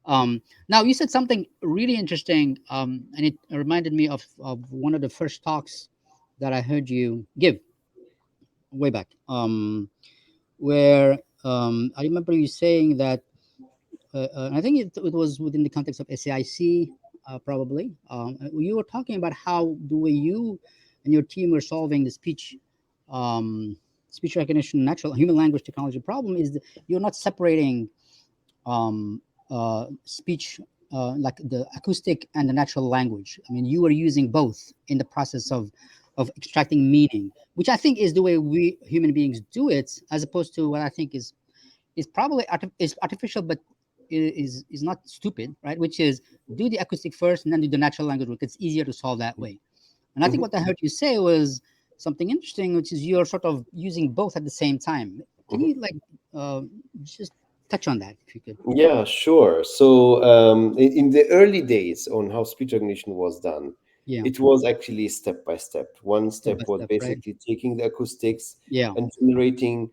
Now you said something really interesting, and it reminded me of one of the first talks that I heard you give way back, where I remember you saying that, I think it was within the context of SAIC, probably. You were talking about how the way you and your team were solving the um, speech recognition, natural human language technology problem is that you're not separating speech, like the acoustic and the natural language. I mean, you are using both in the process of extracting meaning, which I think is the way we human beings do it, as opposed to what I think is probably is artificial, but is not stupid, right? Which is do the acoustic first and then do the natural language work. It's easier to solve that way. And I think Mhm. what I heard you say was something interesting, which is you're sort of using both at the same time. Can Mhm. you like uh, just touch on that if you could? Yeah, sure. So, in the early days on how speech recognition was done, Yeah, it was actually step by step. One step by step was step, right? basically taking the acoustics Yeah, and generating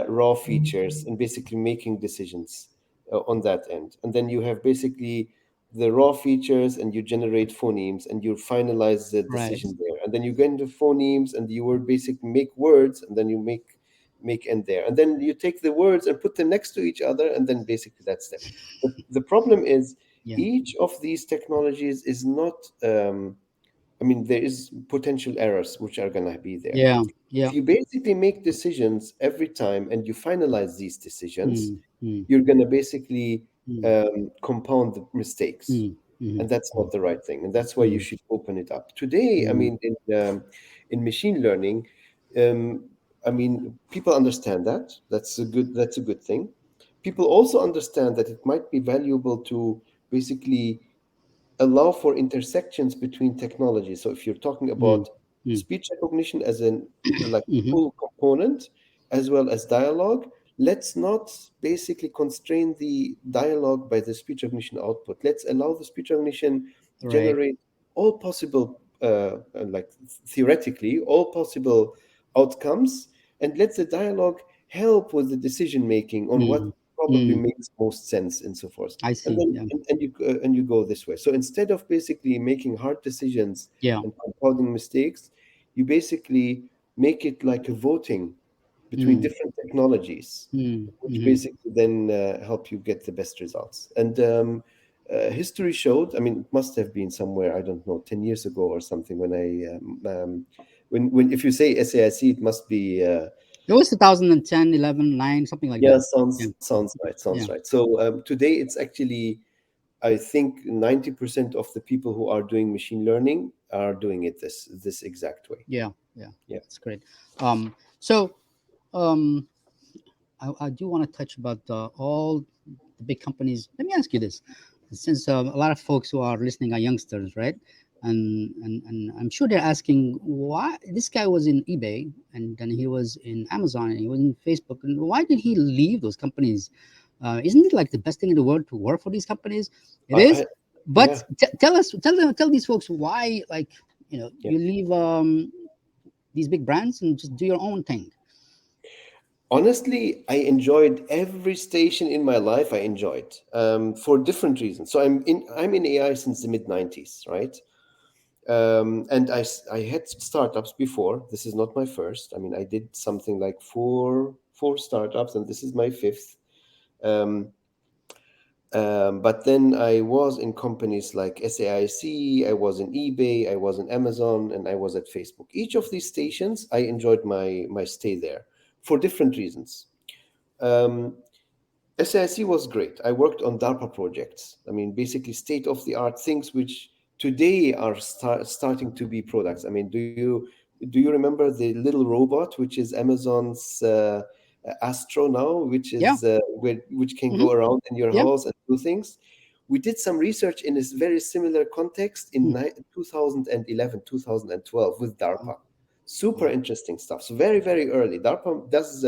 raw features and basically making decisions on that end. And then you have basically the raw features and you generate phonemes and you finalize the right. decision there. And then you get into phonemes and you will basically make words and then you make end there. And then you take the words and put them next to each other and then basically that's them. The problem is Yeah, each of these technologies is not I mean, there is potential errors which are going to be there. yeah, yeah. If you basically make decisions every time and you finalize these decisions, Mm, mm, you're going to basically mm, compound the mistakes. mm, And mm, that's not the right thing. And that's why you mm, should open it up. Today, I mm, mean, in machine learning, um, I mean, people understand that. That's a good thing. People also understand that it might be valuable to basically allow for intersections between technologies. So if you're talking mm, about mm, speech recognition as an like mhm. full component as well as dialogue, let's not basically constrain the dialogue by the speech recognition output. Let's allow the speech recognition Right. generate all possible, like theoretically, all possible outcomes, and let the dialogue help with the decision making on what Mm, probably mm. makes most sense and so forth. I And see. then Yeah, and you go this way. So instead of basically making hard decisions yeah. and compounding mistakes, you basically make it like a voting between Mm, different technologies, mm, which mhm. basically then help you get the best results. And history showed, I mean, it must have been somewhere, I don't know, 10 years ago or something when when if you say SAIC, it must be, It was 2010, 11, 9, something like yeah, that. Yeah, sounds yeah. right. So today it's actually, I think 90% of the people who are doing machine learning are doing it this exact way. Yeah, yeah, Yeah. that's great. So um, I do want to touch about all the big companies. Let me ask you this, since a lot of folks who are listening are youngsters, right? And I'm sure they're asking why this guy was in eBay and then he was in Amazon and he was in Facebook, and why did he leave those companies? Isn't it like the best thing in the world to work for these companies? It is, I but yeah, tell us, tell these folks why, like, yeah. you leave these big brands and just do your own thing. Honestly, I enjoyed every station in my life. I enjoyed for different reasons. So I'm in AI since the mid '90s, right? And I had startups before. This is not my first. I mean, I did something like four startups, and this is my fifth. Um, but then I was in companies like SAIC, I was in eBay, I was in Amazon, and I was at Facebook. Each of these stations, I enjoyed my stay there for different reasons. Um, SAIC was great. I worked on DARPA projects. I mean, basically state of the art things which today are starting to be products. I mean, do you remember the little robot which is Amazon's Astro now, which Yeah. is which can Hmm. go around in your Yeah. house and do things? We did some research in this very similar context in Hmm. 2011, 2012 with Wow. DARPA. Super Wow. interesting stuff. So very, very early. DARPA does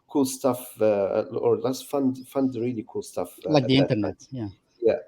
cool stuff, or does fund really cool stuff Like at the that time. internet. Yeah. Yeah,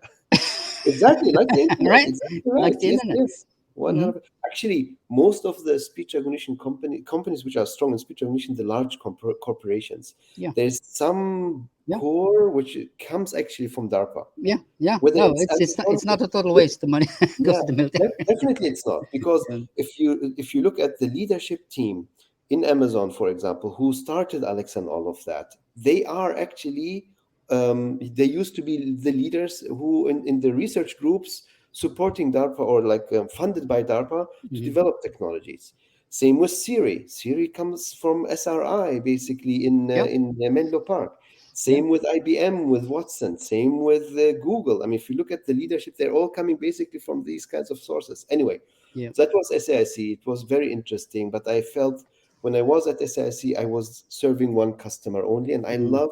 exactly like the internet. Right. Exactly Like right. the Yes, internet. yes. Hmm. 100. Actually, most of the speech recognition companies which are strong in speech recognition, the large corporations, Yeah, there's some yeah, core which comes actually from DARPA, yeah, yeah. whether No, it's hands-on. it's not a total waste. The money goes Yeah, to the military. definitely it's not, because Yeah. if you look at the leadership team in Amazon, for example, who started Alexa and all of that, they are actually they used to be the leaders who in the research groups supporting DARPA, or like funded by DARPA to Mhm. develop technologies. Same with Siri. Siri comes from SRI, basically Yep, in Menlo Park. yep, Same with IBM, with Watson. Same with Google. I mean, if you look at the leadership, they're all coming basically from these kinds of sources. Anyway, yep. so that was SAIC. It was very interesting, but I felt when I was at SAIC, I was serving one customer only, and I Mhm. love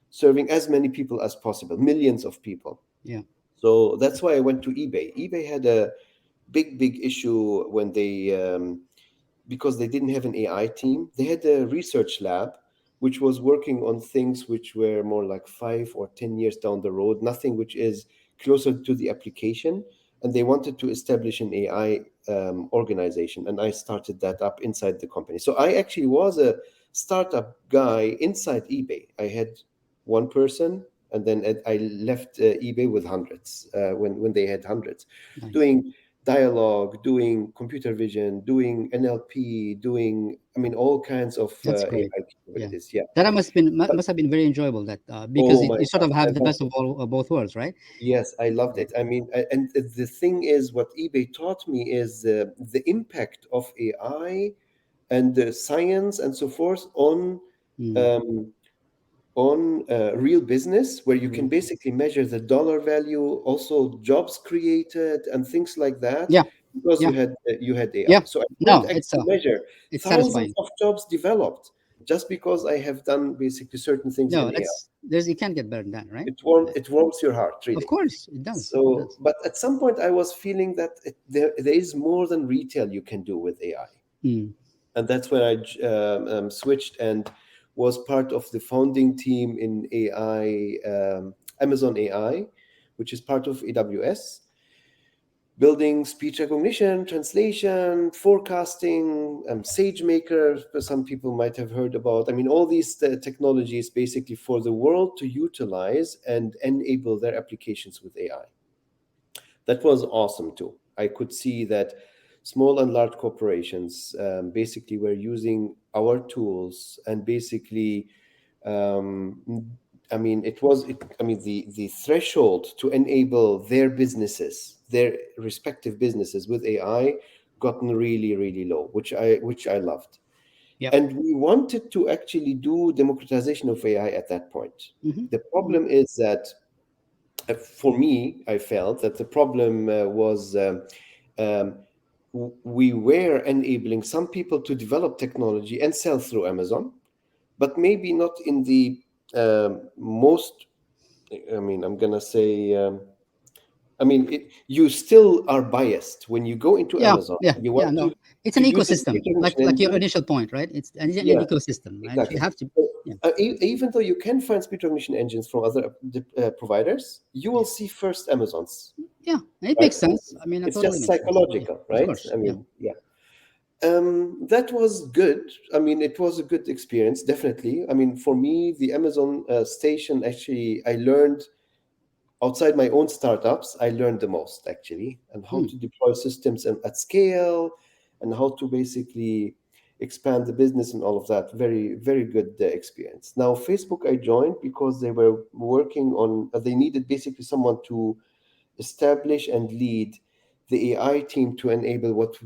serving as many people as possible, millions of people. Yeah. So that's why I went to eBay. eBay had a big issue when they because they didn't have an AI team. They had a research lab which was working on things which were more like 5 or 10 years down the road, nothing which is closer to the application. And they wanted to establish an AI organization. And I started that up inside the company. So I actually was a startup guy inside eBay. I had one person, and then I left eBay with hundreds when they had hundreds, Nice. doing dialogue, doing computer vision, doing NLP, doing, I mean, all kinds of That's great. AI Yeah. capabilities. Yeah. That But, must have been very enjoyable. That because oh my you sort God, of I have the loved best of it. all both worlds, right? Yes, I loved Right. it. I mean, and the thing is, what eBay taught me is the impact of AI and the science and so forth Mm. um, on real business, where you can Mm. basically measure the dollar value, also jobs created and things like that, Yeah. because Yeah. you had AI. Yeah. So I could No, actually measure it's thousands satisfying. of jobs developed just because I have done basically certain things No, in AI. there's you can't get better than that, right? It warms your heart, Of really. course, it does. It So, does. but at some point, I was feeling that there is more than retail you can do with AI, Mm. and that's when I switched and was part of the founding team in AI, Amazon AI, which is part of AWS, building speech recognition, translation, forecasting, SageMaker. Some people might have heard about. I mean, all these technologies basically for the world to utilize and enable their applications with AI. That was awesome too. I could see that small and large corporations basically were using our tools, and basically, I mean, I mean, the threshold to enable their businesses, their respective businesses with AI, gotten really low, which I loved. Yep. And we wanted to actually do democratization of AI at that point. Hmm. The Hmm. problem is that for me, I felt that the problem was um, we were enabling some people to develop technology and sell through Amazon, but maybe not in the most. I mean, I'm gonna say. You still are biased when you go into Yeah. Amazon. Yeah. You Yeah. want No, it's an to use a speech ecosystem, recognition like your engine. initial point, right? It's an Yeah, ecosystem, right? You exactly. have to. So, Yeah. even though you can find speech recognition engines from other providers, you will Yeah. see first Amazon's, Yeah. It right? makes sense. I mean, it It's totally just makes sense. Yeah. psychological, Of right? course. I Yeah. mean, yeah. That was good. I mean, it was a good experience, definitely. I mean, for me, the Amazon station, actually, I learned outside my own startups, I learned the most actually, and how Hmm. to deploy systems at scale, and how to basically expand the business and all of that. Very good experience. Now, Facebook, I joined because they were working on, they needed basically someone to establish and lead the AI team to enable what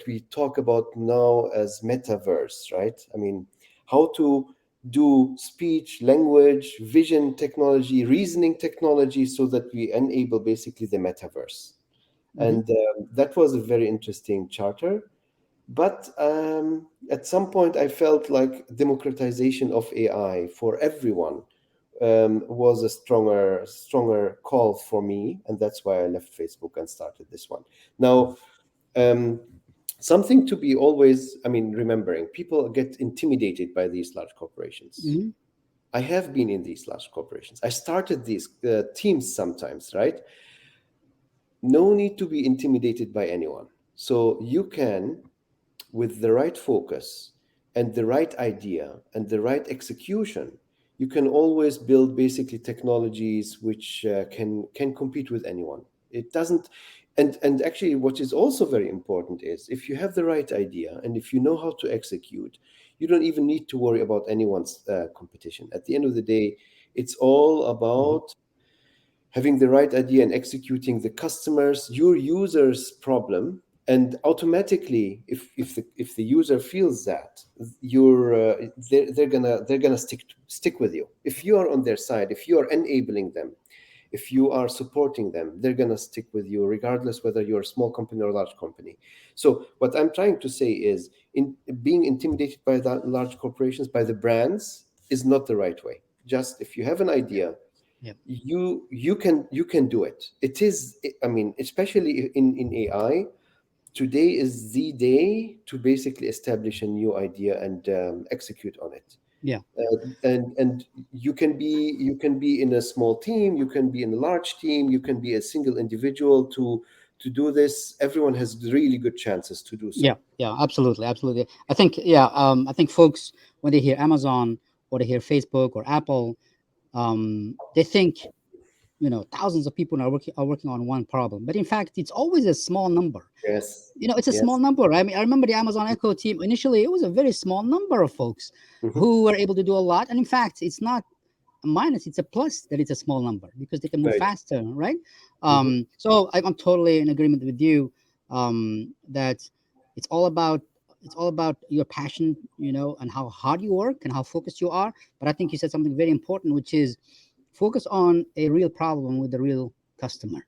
we talk about now as metaverse, right? I mean, how to do speech, language, vision technology, reasoning technology, so that we enable basically the metaverse. Hmm. And that was a very interesting charter. But at some point, I felt like democratization of AI for everyone was a stronger call for me, and that's why I left Facebook and started this one. Now, um, something to be always, I mean, remembering: people get intimidated by these large corporations. Hmm. I have been in these large corporations. I started these teams sometimes, right? no need to be intimidated by anyone. So you can, with the right focus and the right idea and the right execution, you can always build basically technologies which can compete with anyone. It doesn't, and actually, what is also very important is if you have the right idea and if you know how to execute, you don't even need to worry about anyone's competition. At the end of the day, it's all Mhm. about having the right idea and executing the customers, your users problem. And automatically, if the user feels that, you're they're gonna stick with you. If you are on their side, if you are enabling them, if you are supporting them, they're gonna stick with you regardless whether you're a small company or a large company. So what I'm trying to say is, in being intimidated by that large corporations, by the brands, is not the right way. Just if you have an Yeah. idea, Yeah. you can do it. It is, I mean, especially in AI, today is the day to basically establish a new idea and execute on it. Yeah. Yeah. And you can be in a small team, you can be in a large team, you can be a single individual to do this. Everyone has really good chances to do Yeah. so. Yeah. Absolutely. Absolutely. I think. Yeah. I think folks, when they hear Amazon or they hear Facebook or Apple, they think, thousands of people are working on one problem, but in fact it's always a small number. Yes. It's a small Yes. number. I mean, I remember the Amazon Echo team. Initially it was a very small number of folks Hmm. who were able to do a lot, and in fact it's not a minus, it's a plus that it's a small number because they can move Right. faster, right? Hmm. So I'm totally in agreement with you, that it's all about your passion, and how hard you work and how focused you are. But I think you said something very important, which is focus on a real problem with the real customer.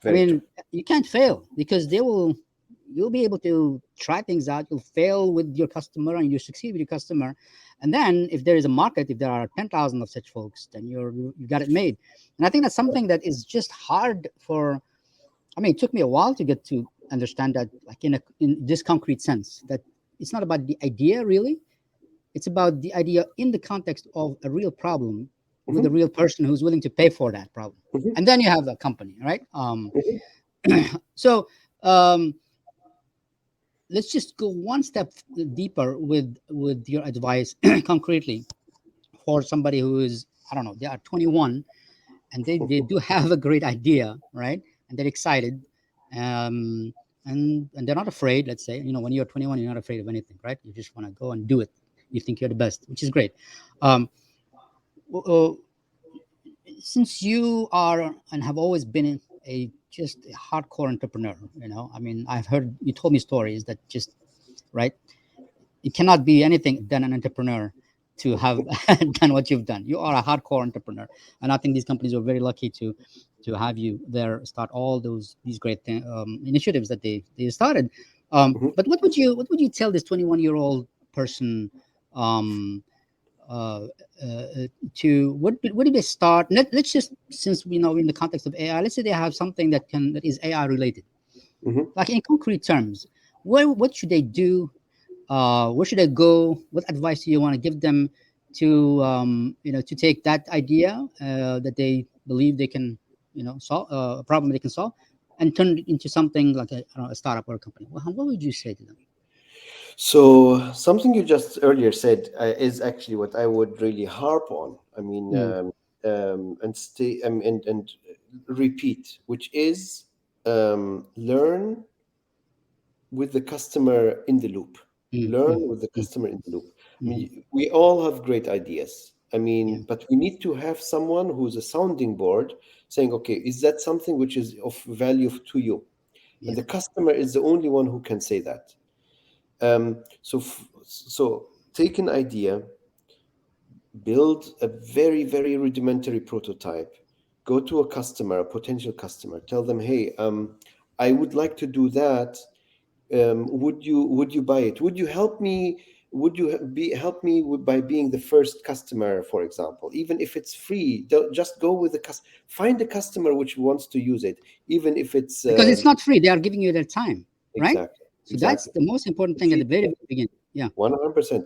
I Very true. mean, you can't fail because you'll be able to try things out. You'll fail with your customer and you succeed with your customer. And then if there is a market, if there are 10,000 of such folks, then you got it made. And I think that's something that is just hard for, I mean, it took me a while to get to understand that, like in this concrete sense, that it's not about the idea really. It's about the idea in the context of a real problem with a Hmm. real person who's willing to pay for that problem. Hmm. And then you have the company, right? Hmm. So um, let's just go one step deeper with your advice concretely for somebody who is, I don't know, they are 21 and they do have a great idea, right? And they're excited, um, and they're not afraid. Let's say, when you're 21, you're not afraid of anything, right? You just want to go and do it. You think you're the best, which is great. Um, w- uh, since you are and have always been a just a hardcore entrepreneur, I mean, I've heard you told me stories that just, right, it cannot be anything than an entrepreneur to have done what you've done. You are a hardcore entrepreneur, and I think these companies are very lucky to have you there, start all these great initiatives that they started. Hmm. But what would you tell this 21-year-old person, um, uh, to what did they start? Let's just, since we know in the context of AI, let's say they have something that is AI related, Hmm. like in concrete terms. What should they do? Where should they go? What advice do you want to give them to take that idea that they believe they can, solve a problem they can solve, and turn it into something like a, I don't know, a startup or a company? What would you say to them? So something you just earlier said is actually what I would really harp on. I mean, Mm, and stay and repeat, which is learn with the customer in the loop. mm, Learn mm, with the mm, customer in the loop. I mhm. mean, we all have great ideas. I Yeah, mean, but we need to have someone who's a sounding board saying, okay, is that something which is of value to you? And yeah, the customer is the only one who can say that. So take an idea, build a very, very rudimentary prototype, go to a customer, a potential customer, tell them, hey, I would like to do that. Would you buy it? Would you help me? Would you be help me by being the first customer, for example? Even if it's free, don't just go with find a customer which wants to use it, even if it's because it's not free. They are giving you their time, right? exactly, So that's exactly. the most important thing at the very, Feedback. very beginning. Yeah, 100%.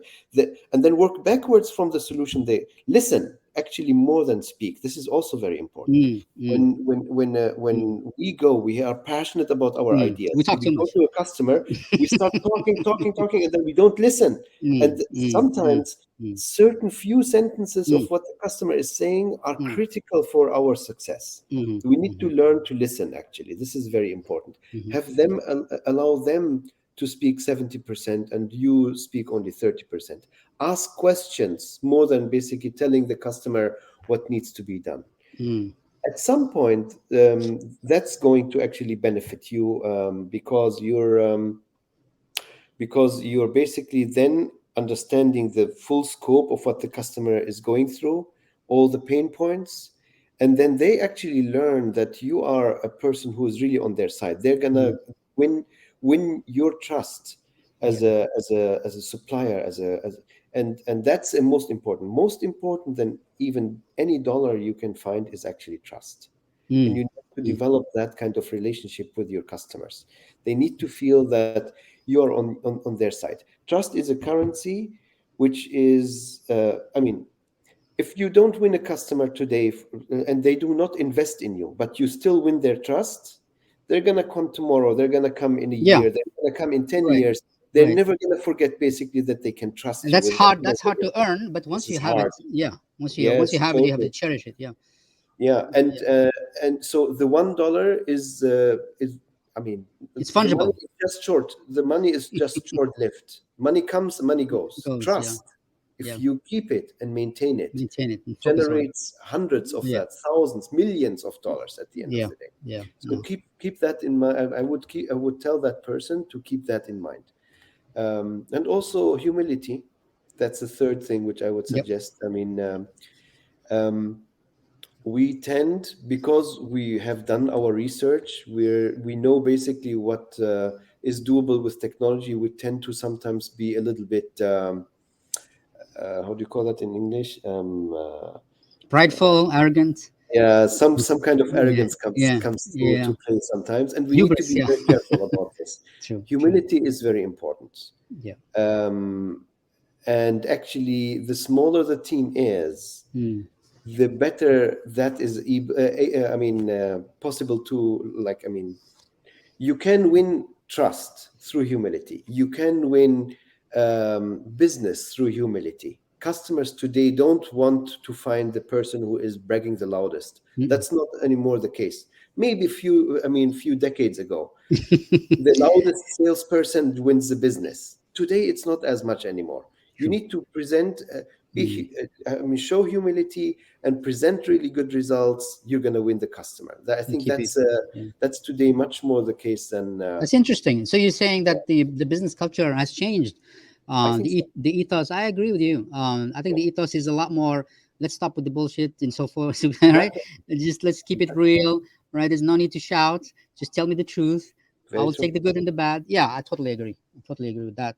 And then work backwards from the solution. They listen. actually more than speak. This is also very important. mm, mm, mm, When we are passionate about our we ideas. talk We too go much. to a customer, we start talking, and then we don't listen. Mm, And mm, mm, sometimes mm, certain few sentences of mm, what the customer is saying are mm, critical for our success. mhm, We need to mhm, learn to listen. Actually, this is very important. mhm, Have them allow them to speak 70% and you speak only 30%. Ask questions more than basically telling the customer what needs to be done. mm, At some point, that's going to actually benefit you, because you're basically then understanding the full scope of what the customer is going through, all the pain points, and then they actually learn that you are a person who is really on their side. They're gonna mhm. win win your trust Yeah. as a supplier, and that's the most important than even any dollar you can find is actually trust. And Mm, you need to mm, develop that kind of relationship with your customers. They need to feel that you are on their side. Trust is a currency, which is, if you don't win a customer today and they do not invest in you, but you still win their trust, they're going to come tomorrow. They're going to come in a yeah. year. They're going to come in 10 Right. years. They're Right. never going to forget basically that they can And trust you that's with hard. them. That's hard to earn. But This once is you have it, hard. yeah. Once you Yes, have it, you have to totally. cherish it. Yeah. Yeah, Yeah. and so the $1 is, I mean, It's the money fungible. is just short. The money is just short-lived. Money comes, money goes. Goes. Yeah. Trust, if Yeah. you keep it and maintain it, Maintain it and focus on it. generates hundreds of Yeah. that, thousands, millions of dollars at the end of Yeah. the day. Yeah. So No. keep that in mind. I would tell that person to keep that in mind, and also humility. That's the third thing which I would Yep. suggest. Um, we tend, because we have done our research, we know basically what is doable with technology. We tend to sometimes be a little bit, how do you call that in English, Prideful, arrogant. yeah, some kind of Yeah. arrogance comes Yeah. comes Yeah. to play sometimes, and we need to Hubris. be Yeah. very careful about this. True. True. Humility is very important. Yeah. um, and actually, the smaller the team is, Mm. the better that is possible to, you can win trust through humility. You can win business through humility. Customers today don't want to find the person who is bragging the loudest. Mm-mm. That's not anymore the case. Maybe few decades ago, the loudest salesperson wins the business. Today, it's not as much anymore. You True. need to present, Mm. show humility and present really good results. You're going to win the customer. I And think keep it. Yeah. that's today much more the case than That's interesting. So you're saying that the business culture has changed. I think so. The ethos. I agree with you. I think Yeah, the ethos is a lot more. Let's stop with the bullshit and so forth. Right? exactly, Just let's keep it exactly. real. Right? There's no need to shout. Just tell me the truth. I Very will true. take the good and the bad. Yeah, I totally agree. I totally agree with that.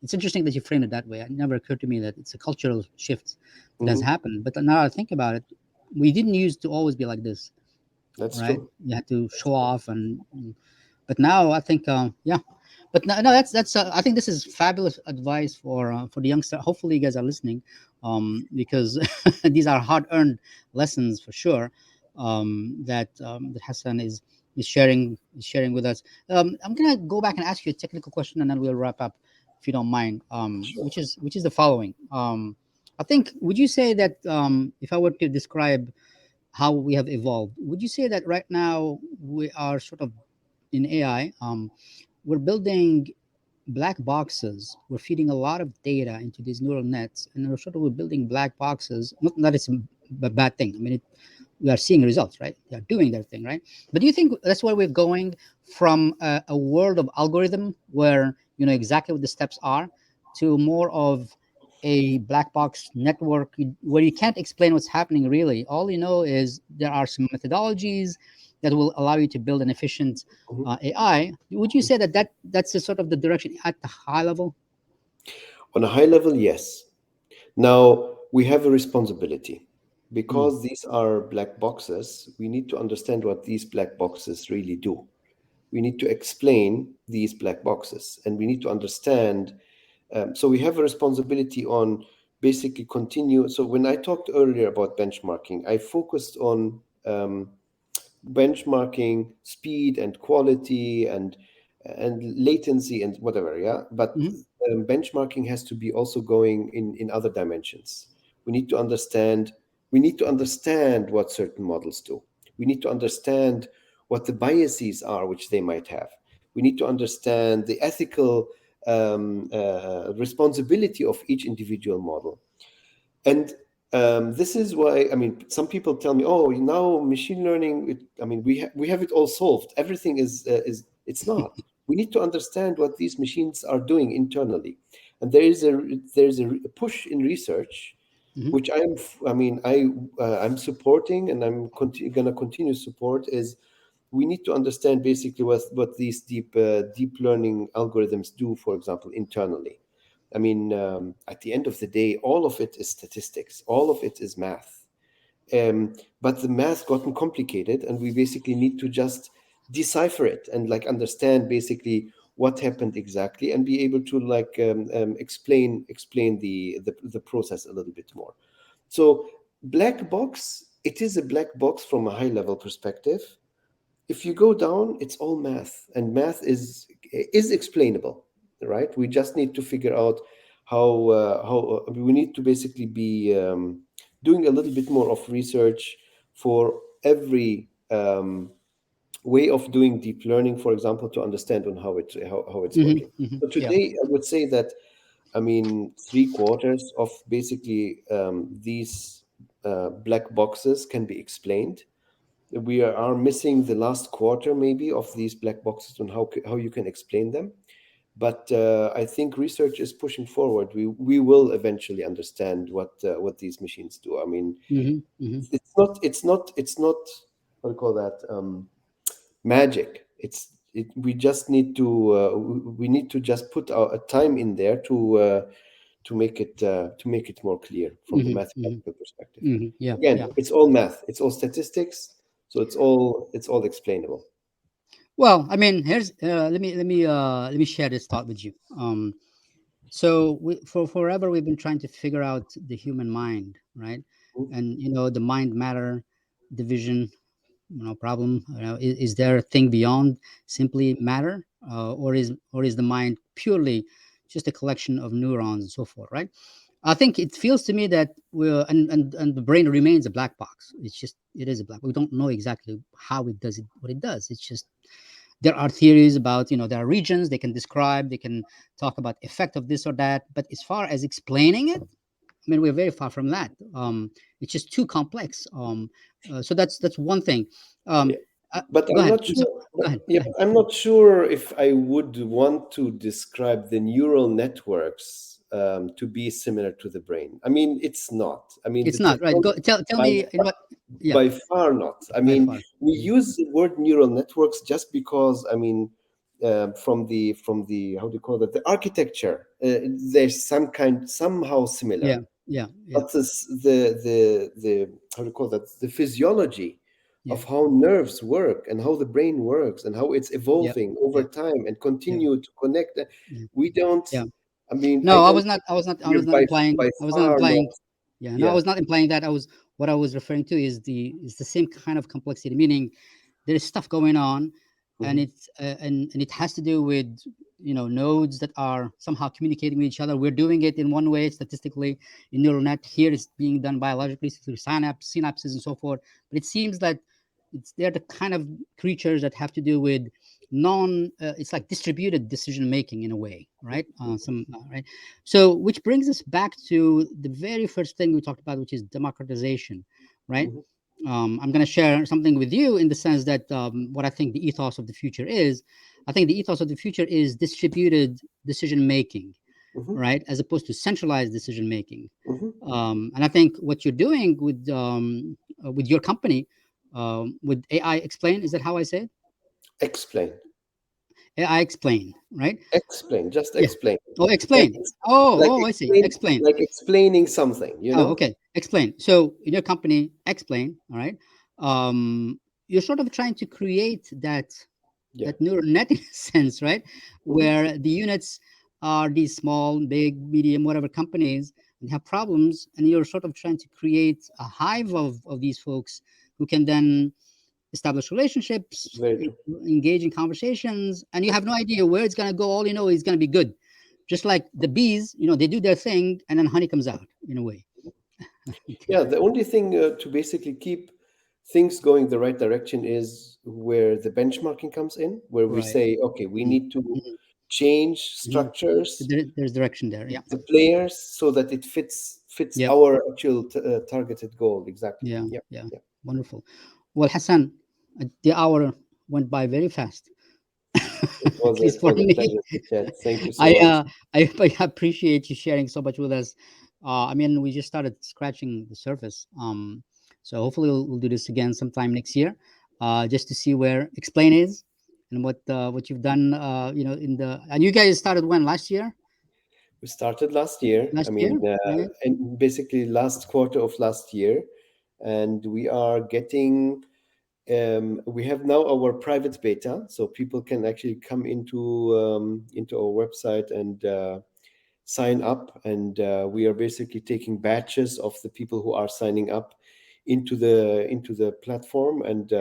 It's interesting that you framed it that way. It never occurred to me that it's a cultural shift that has Hmm. happened. But now I think about it, we didn't used to always be like this, That's right? true. You had to That's show true. off, and but now I think, yeah. But no, no, that's. I think this is fabulous advice for the youngster. Hopefully, you guys are listening, because these are hard-earned lessons for sure. That Hassan is sharing with us. I'm gonna go back and ask you a technical question, and then we'll wrap up, if you don't mind. Sure. Which is the following. I think, would you say that, if I were to describe how we have evolved, would you say that right now we are sort of in AI? We're building black boxes. We're feeding a lot of data into these neural nets, and we're building black boxes. Not that it's a bad thing. I mean, we are seeing results, right? They are doing their thing, right? But do you think that's where we're going, from a world of algorithm where you know exactly what the steps are, to more of a black box network where you can't explain what's happening really? All you know is there are some methodologies that will allow you to build an efficient Mhm. AI. Would you say that that's the sort of the direction at the high level? On a high level, yes. Now, we have a responsibility. Mm, Because these are black boxes, we need to understand what these black boxes really do. We need to explain these black boxes, and we need to understand. So we have a responsibility on basically continue. So when I talked earlier about benchmarking, I focused on benchmarking speed and quality and latency and whatever, yeah. But Hmm. benchmarking has to be also going in other dimensions. We need to understand we need to understand what certain models do. We need to understand what the biases are which they might have. We need to understand the ethical responsibility of each individual model. And this is why, I mean, some people tell me, "Oh, now machine learning. I mean, we have it all solved. Everything is." It's not. We need to understand what these machines are doing internally, and there is a push in research, Hmm. which I mean, I'm supporting, and I'm gonna continue to support. Is we need to understand basically what these deep learning algorithms do, for example, internally. I mean, at the end of the day, all of it is statistics, all of it is math. But the math gotten complicated, and we basically need to just decipher it and like understand basically what happened exactly, and be able to like explain the process a little bit more. So black box, it is a black box from a high level perspective. If you go down, it's all math, and math is explainable, right? We just need to figure out how we need to basically be doing a little bit more of research for every way of doing deep learning, for example, to understand on how it's Hmm. working. Hmm. So Yeah. today, I would say that, I mean, three-quarters of basically these black boxes can be explained. We are missing the last quarter maybe of these black boxes on how you can explain them. But I think research is pushing forward. We will eventually understand what these machines do. I mean, Hmm. Hmm. it's not what do you call that, magic. We just need we need to just put a time in there to make it more clear from the Hmm. Hmm. mathematical perspective. Hmm. Yeah. Again, Yeah. it's all math, it's all statistics, so it's all explainable. Well, I mean, here's let me share this thought with you. So for forever we've been trying to figure out the human mind, right? And the mind matter division, problem. Is there a thing beyond simply matter, or is the mind purely just a collection of neurons and so forth, right? I think it feels to me that and the brain remains a black box. It is a black. We don't know exactly how it does it, what it does. It's just there are theories about, there are regions they can describe, they can talk about effect of this or that, but as far as explaining it, I mean, we're very far from that. It's just too complex. So that's one thing. um, Yeah, but Go I'm ahead. not I'm sorry. sure. Go But ahead. yeah, Go ahead. but I'm not sure if I would want to describe the neural networks to be similar to the brain. I mean, it's not. I mean, the It's not right. technology Go tell by me, what. Yeah. by far not. I By mean, far. we Mhm. use the word neural networks just because, I mean, from the how do you call that, the architecture, there's somehow Yeah. similar. Yeah. Yeah. But the how do you call that, the physiology Yeah. of how nerves work and how the brain works and how it's Yeah. evolving over Yeah. time and Yeah. continue to connect, Yeah. we don't, Yeah. I mean, I No, I don't was not. think I was not. I we're was not implying. by I was not far not. implying. Yeah. No, I Yeah. was not implying that. What I was referring to is the same kind of complexity. Meaning, there is stuff going on, and Hmm. it has to do with nodes that are somehow communicating with each other. We're doing it in one way statistically in neural net. Here it's being done biologically through synapses and so forth. But it seems that they're the kind of creatures that have to do with non it's like distributed decision making in a way, right? Some Right. So which brings us back to the very first thing we talked about, which is democratization, right? Hmm. I'm going to share something with you in the sense that what I think the ethos of the future is. I think the ethos of the future is distributed decision making, Hmm. right, as opposed to centralized decision making. Hmm. And I think what you're doing with your company, with AI Explain, is that how I say it? Explain. AI Explain, right? Explain. Just Yeah. explain. Oh, Like explain. Oh, like oh, I see. explain Explain. like explaining something. You Oh, know. okay. Explain. So in your company, Explain, all right. You're sort of trying to create Yeah. that neural net in a sense, right? Hmm. Where the units are these small, big, medium, whatever companies, and have problems, and you're sort of trying to create a hive of these folks who can then establish relationships, Very true. engage in conversations, and you have no idea where it's going to go. All you know is going to be good. Just like the bees, they do their thing, and then honey comes out in a way. Okay. Yeah, the only thing to basically keep things going the right direction is where the benchmarking comes in, where we Right. say, okay, we Mhm. need to Mhm. change Mhm. So structures, there's direction there. Yeah. the players, so that it fits Yep. our actual targeted goal. Exactly. Yeah. Yeah, Yeah. yeah. Wonderful. Well, Hassan, the hour went by very fast. At least It for was a me. pleasure to chat. Thank you so I much. uh I appreciate you sharing so much with us. I mean, we just started scratching the surface. So hopefully we'll do this again sometime next year, just to see where Explain is and what you've done. In the and you guys started when last year? We started last year. I Last year, mean, right? and basically last quarter of last year, and we are getting. We have now our private beta, so people can actually come into our website and sign up, and we are basically taking batches of the people who are signing up into the platform, and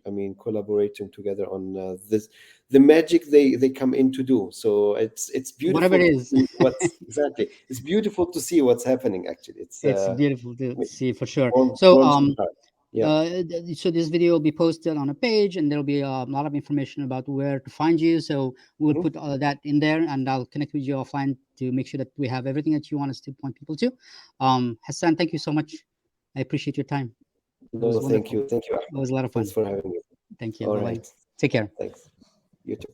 I mean, collaborating together on this, the magic they come in to do. So it's Whatever beautiful it to is. see what's exactly. It's beautiful to see what's happening. Actually, it's It's beautiful to it see for sure. So warms my heart. Yeah. so this video will be posted on a page, and there'll be a lot of information about where to find you. So we'll Mhm. put all of that in there, and I'll connect with you offline to make sure that we have everything that you want us to point people to. Hassan, thank you so much. I appreciate your time. It No, was thank wonderful. you, It was a lot of thanks fun. for having me. Thank you. All Bye bye. right, Take care. thanks. You too.